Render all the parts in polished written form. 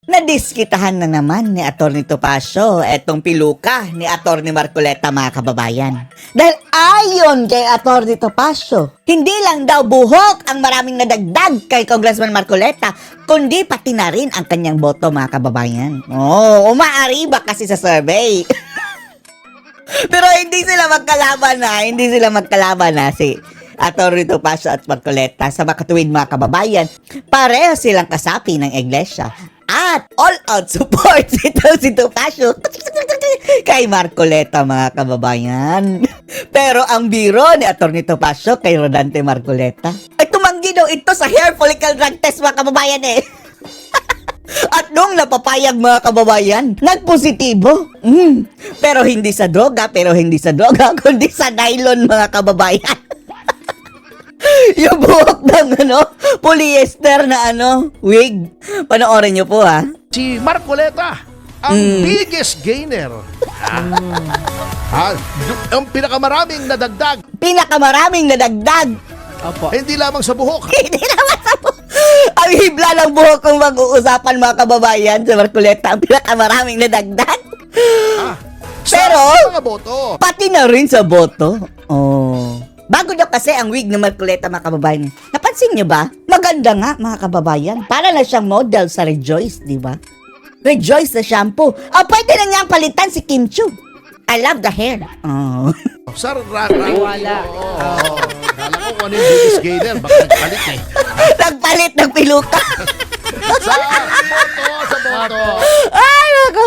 Nadiskitahan na naman ni Atty. Topacio etong piluka ni Atty. Marcoleta, mga kababayan. Dahil ayon kay Atty. Topacio, hindi lang daw buhok ang maraming nadagdag kay Congressman Marcoleta, kundi pati na rin ang kanyang boto, mga kababayan. Umaariba kasi sa survey. Pero hindi sila magkalaban na si Atty. Topacio at Marcoleta. Sa makatuwid, mga kababayan, pareho silang kasapi ng iglesia. At all-out support si Topacio kay Marcoleta, mga kababayan. Pero ang biro ni Atty. Topacio kay Rodante Marcoleta ay tumanggi daw ito sa hair follicle drug test, mga kababayan eh. At nung napapayag, mga kababayan, nagpositibo. Pero hindi sa droga, kundi sa nylon, mga kababayan. Yung buhok ng polyester na wig. Panoorin nyo po, ha. Si Marcoleta, ang biggest gainer. Ang pinakamaraming nadagdag. Opo. Hindi lamang sa buhok. Hindi naman sa buhok. Ang hibla ng buhok kung mag-uusapan, mga kababayan, sa Marcoleta, ang pinakamaraming nadagdag. Pero, sa mga boto. pati na rin sa boto. Bago daw kasi ang wig ng Marcoleta, mga kababayan. Napansin nyo ba? Maganda nga, mga kababayan. Para na siyang model sa Rejoice, di ba? Rejoice na shampoo. Pwede na niyang palitan si Kim Chiu. I love the hair. Sir, Wala. Kala ko kung ano yung biggest gainer. Baka nagpalit eh. Nagpalit ng piluka. Sa boto. Ay, nako.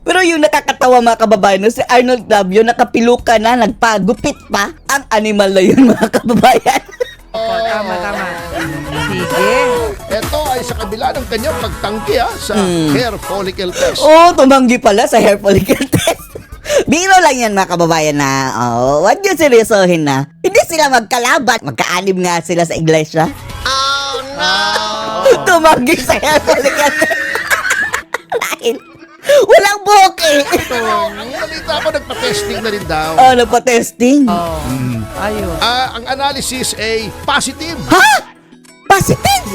Pero yung nakakatawa, mga kababayan, si Arnold Davio, nakapiluka na, nagpagupit pa. Ang animal na yun, mga kababayan. Opo, tama. Sige. Ito ay sa kabila ng kanyang pagtangki sa hair follicle test. Tumanggi pala sa hair follicle test. Biro lang yan, mga kababayan, na wag nyo seryosohin na. Hindi sila magkalaban. Magkaanim nga sila sa iglesia. Tumanggi sa hair follicle test. Dahil walang buhok eh. Ang balita ko, nagpa-testing na rin daw. Nagpa-testing. Ayun. Ang analysis ay positive. Ha? Positive?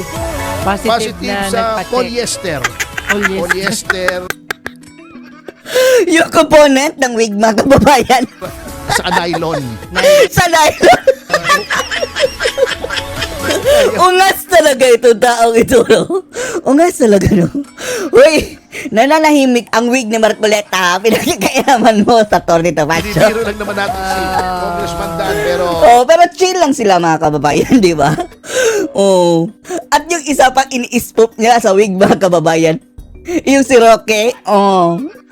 Positive na sa nagpa-check. polyester. Polyester. Yung component ng wig, mga kababayan. Sa nylon. Sa nylon. Ungas talaga itong taong ito, no? Ungas talaga, no? Uy, nananahimik ang wig ni Marcoleta. Pinakikainaman mo sa Atty. Topacio. Binibiro lang naman natin si Congressman Dan, pero Pero chill lang sila, mga kababayan, di ba? At yung isa pang ini-spoop niya sa wig, mga kababayan, yung si Roque,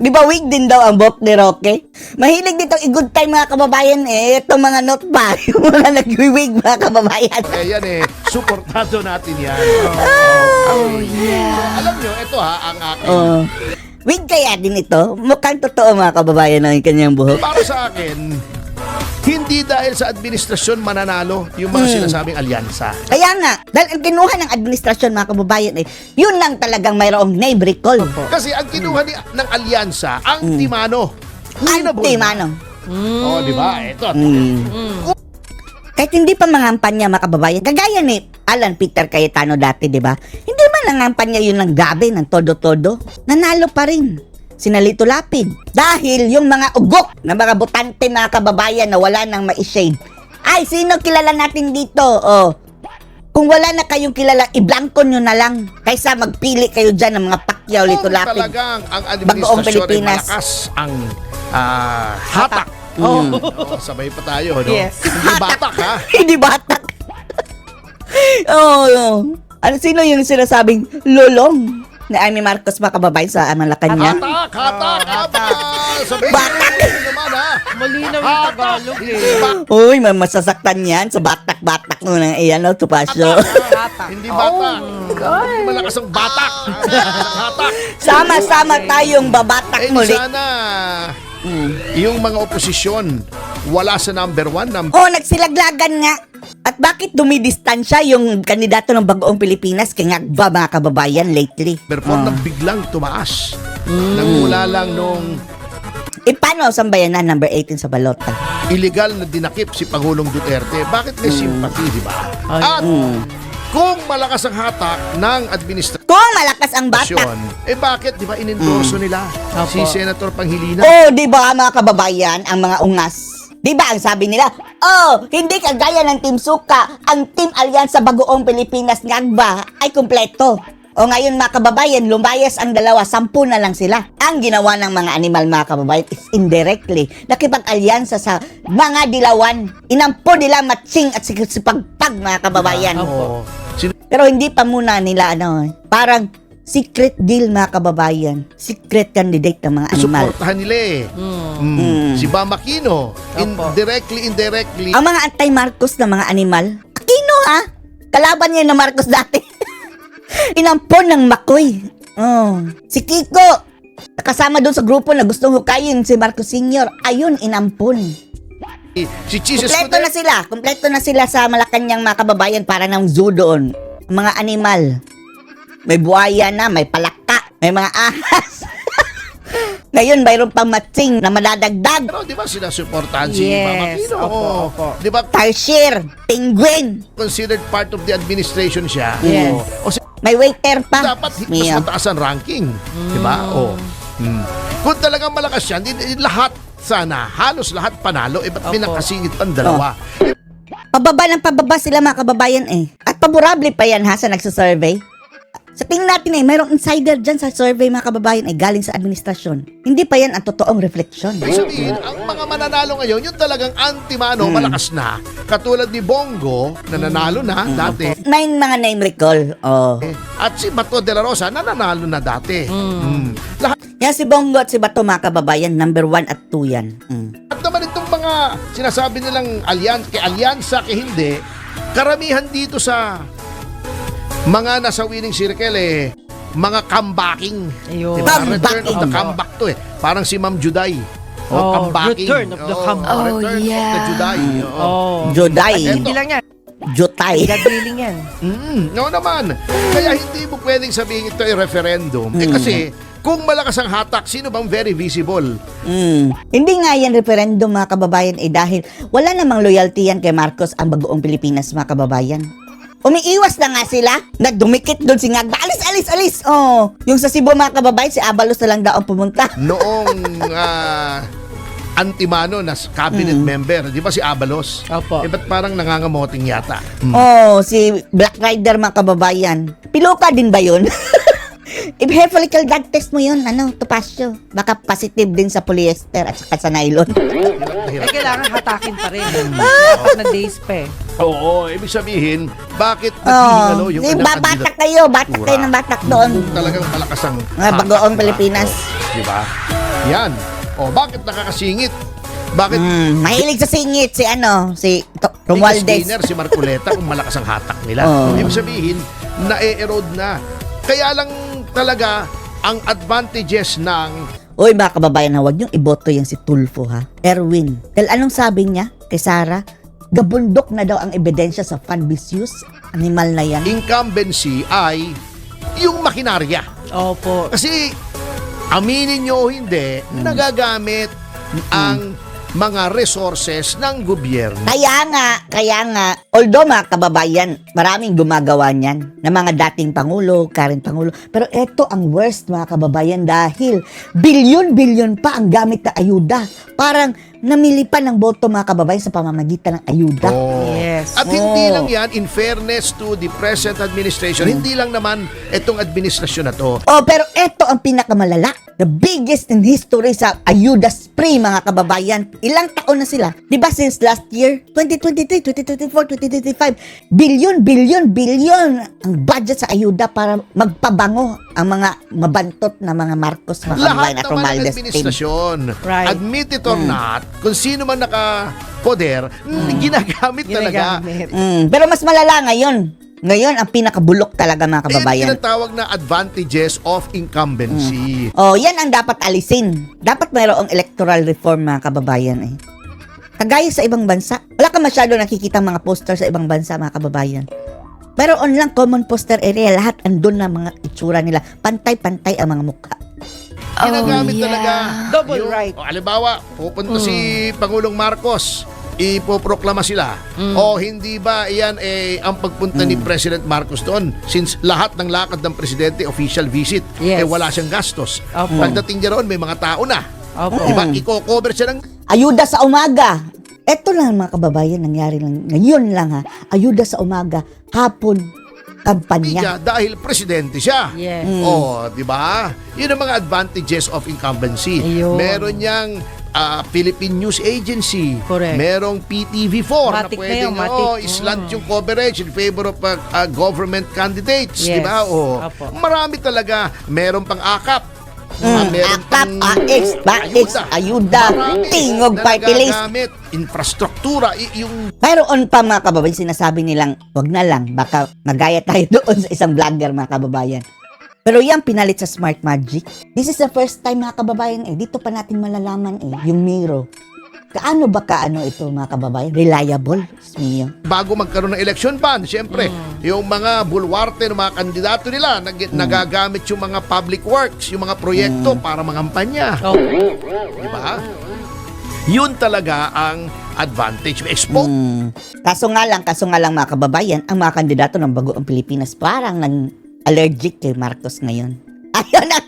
di ba wig din daw ang buhok ni Roque? Mahilig dito i-good time, mga kababayan eh. Itong mga not pa, yung mga nag-wig, mga kababayan. yan suportado natin yan. Yeah. Alam nyo, ito ang akin. Wig kaya din ito? Mukhang totoo, mga kababayan, ang kanyang buhok. Para sa akin, hindi dahil sa administrasyon mananalo yung mga sinasabing alyansa. Kaya nga, dahil ang kinuha ng administrasyon, mga kababayan eh, yun lang talagang mayroong name recall. Kasi ang kinuha ng alyansa, ang Timano. Anti-mano. Di ba? Ito. Kahit hindi pa mangampanya, mga kababayan, kagaya ni Alan Peter Cayetano dati, di ba? Hindi man nangampanya yun ng gabi, ng todo-todo. Nanalo pa rin. Sinalito Lapid. Dahil yung mga ugok na mga botante, mga kababayan, na wala nang ma-shade. Ay, sino kilala natin dito? Kung wala na kayong kilala, i-blanco nyo na lang. Kaysa magpili kayo dyan ng mga Pacquiao, Lito Lapid. Talagang ang Bagoong administrasyon ay Pilipinas. malakas ang hatak. Sabay pa tayo, no? Yes. Hindi batak, ha? Hindi batak. Ano, sino yung sinasabing lulong na Amy Marcos, mga kababayan, sa Malacanang? Hatak! Sabay Batak! naman, ha? Malinaw yung Tagalog eh. Uy, may masasaktan yan sa batak-batak mo ng Topacio. Hindi batak. Hindi malakas ang batak. Hatak. Sama-sama tayong babatak muli. Sana yung mga oposisyon wala sa number 1. Nagsilaglagan nga. At bakit dumidistansya yung kandidato ng Bagoong Pilipinas kay Ngagba, mga kababayan, lately? Number 4 nang biglang tumaas. Nagmula lang nung Paano ang sambayanan number 18 sa balota? illegal na dinakip si Pangulong Duterte. Bakit may sympathy, di ba? At kung malakas ang hatak ng administrasyon, Kung malakas ang bata. bakit, di ba, inendorso nila si Opo. Senator Pangilinan? Oh, di ba mga kababayan, ang mga ungas? Di ba ang sabi nila, hindi kagaya ng Team Suka, ang Team Alyansa Bagoong Pilipinas Ngagba ay kumpleto. O ngayon mga kababayan, lumayas ang dalawa, 10 na lang sila. Ang ginawa ng mga animal mga kababayan is indirectly nakipag-alyansa sa mga dilawan. Inampo nila matching at sipagpag mga kababayan. Oo. Pero hindi pa muna nila parang secret deal mga kababayan. Secret candidate ng mga animal. Suportahan nila eh. Si Bam Aquino, indirectly. Ang mga anti-Marcos na mga animal, Aquino kalaban niya na Marcos dati. Inampon ng Makoy. Si Kiko, kasama doon sa grupo na gustong hukayin si Marcos Sr. Ayun, inampon. Si Jesus Kompleto na sila sa Malacanang mga kababayan para ng zoo doon. Mga animal. May buhaya na, may palaka, may mga ahas. Ngayon, mayroon pang matching na madadagdag. Pero di ba sila suportahan si Bam Yes. Aquino? Opo. Di ba Tarsier, penguin, considered part of the administration siya? Yes. O may waiter pa. dapat mas Mia. mataas ang ranking. Di ba? Kung talagang malakas yan, lahat sana, halos lahat panalo, ba't Opo. pinakasingit pang dalawa? Pababa ng pababa sila mga kababayan At paborable pa yan sa nagsasurvey. Sa tingin natin mayroong insider dyan sa survey mga kababayan galing sa administrasyon. Hindi pa yan ang totoong refleksyon. Ibig sabihin, ang mga mananalo ngayon, yung talagang anti-mano, malakas na. Katulad ni Bongo, na nanalo na dati. May mga name recall. At si Bato de la Rosa, nananalo na dati. Lahat Yan si Bongo at si Bato mga kababayan, number 1 at 2 yan. naman itong mga sinasabi nilang alyansa, kay hindi, karamihan dito sa mga nasa winning circle mga comebacking. Ayun. Diba? Return Comebacking. of the comeback to Parang si Ma'am Juday. Comebacking. Return of the comeback. Return of the Juday. Joday, Hindi lang yan. Jutay. God willing yan. No naman. Kaya hindi mo pwedeng sabihin ito ay referendum. Kasi kung malakas ang hatak, sino bang very visible? Hindi nga yan referendum mga kababayan dahil wala namang loyalty yan kay Marcos ang Bagoong Pilipinas mga kababayan. Umiiwas na nga sila. Nagdumikit doon si Ngagba. Alis! Yung sa Cebu mga kababayan, si Abalos na lang daw ang pumunta. Noong antimano na cabinet member, di ba si Abalos? Opo. Ba't parang nangangamoting yata? Si Black Rider mga kababayan. Piluka din ba yun? I-hair follicle drug test mo yun, Topacio. Baka positive din sa polyester at saka sa nylon. Kailangan hatakin pa rin. Dapat na days pa Oo, ibig sabihin, bakit naghihingalo yung kanyang batak kayo ng batak doon. Talagang malakas ang Mga Bagoong Pilipinas. Di ba? Yan. Bakit nakakasingit? Bakit Mahilig sa singit si Romualdez. gainer si Marcoleta kung malakas ang hatak nila? Ibig sabihin, na-erode na. Kaya lang talaga ang advantages ng Uy mga kababayan, huwag niyong iboto yan si Tulfo Erwin. Dahil anong sabi niya kay Sara? Gabundok na daw ang ebidensya sa fund misuse. Animal na yan. incumbency ay yung makinarya. Opo. Kasi aminin nyo o hindi, nagagamit ang mga resources ng gobyerno. Kaya nga, although mga kababayan, maraming gumagawa niyan na mga dating Pangulo, current Pangulo. Pero ito ang worst mga kababayan dahil bilyon-bilyon pa ang gamit na ayuda. Parang namili pa ng boto mga kababayan sa pamamagitan ng ayuda. Yes. At hindi lang yan, in fairness to the present administration, hindi lang naman itong administrasyon na to. Pero ito ang pinakamalala. The biggest in history sa ayuda spree mga kababayan. Ilang taon na sila? Di ba since last year? 2023, 2024, 2025. Bilyon ang budget sa ayuda para magpabango ang mga mabantot na mga Marcos mga kababayan Lahat at naman ng Romualdez team. administrasyon, Right. admit it or not, kung sino man naka-poder, ginagamit talaga. Ginagamit. Pero mas malala ngayon. Ngayon, ang pinakabulok talaga mga Yan kababayan. tinatawag na advantages of incumbency. Yan ang dapat alisin. Dapat mayroong electoral reform mga kababayan Kagaya sa ibang bansa, wala ka masyado nakikita mga poster sa ibang bansa mga kababayan. Pero on lang common poster area, lahat andun na mga itsura nila. Pantay-pantay ang mga mukha. Ginagamit talaga. Double right. Halimbawa, pupunta si Pangulong Marcos ipoproklama sila. O hindi ba yan ang pagpunta ni President Marcos doon, since lahat ng lakad ng presidente official visit, Yes. wala siyang gastos. Opo. Pagdating niya roon, may mga tao na. Opo. Diba? Iko-cover siya ng Ayuda sa umaga. Eto lang mga kababayan, nangyari lang. Ngayon lang ha. Ayuda sa umaga, hapon, kampanya. media dahil presidente siya. Yes. Oh, di ba? Yun ang mga advantages of incumbency. Ayun. Meron niyang Philippine News Agency. Correct. Merong PTV4 na Matik na pwedeng yun, matik. islant yung coverage in favor of government candidates. Di Yes. ba? Oh, Opo. marami talaga. Meron pang AKAP. Meron Akap, AX, BAX, ayuda, Marami tingog, na party list. nagagamit. Infrastruktura. Yung Mayroon pa mga kababayan, sinasabi nilang, wag na lang, baka magaya tayo doon sa isang vlogger mga kababayan. Pero yan pinalit sa Smart Magic. This is the first time mga kababayan dito pa natin malalaman yung Miro. Kaano ba ito mga kababayan? Reliable, Mio. bago magkaroon ng election ban, siyempre, yung mga bulwarte ng mga kandidato nila, nagagamit yung mga public works, yung mga proyekto para mangampanya. Opo. Di ba? Yun talaga ang advantage. Expo. Kaso nga lang mga kababayan, ang mga kandidato ng Bagoong Pilipinas parang allergic kay Marcos ngayon. Ayun na.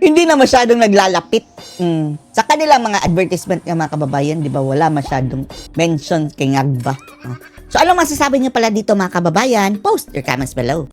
Hindi na masyadong naglalapit. Sa kanilang mga advertisement ng mga kababayan, di ba, wala masyadong mention kay Ngagba. So, ano masasabi niyo pala dito mga kababayan? Post your comments below.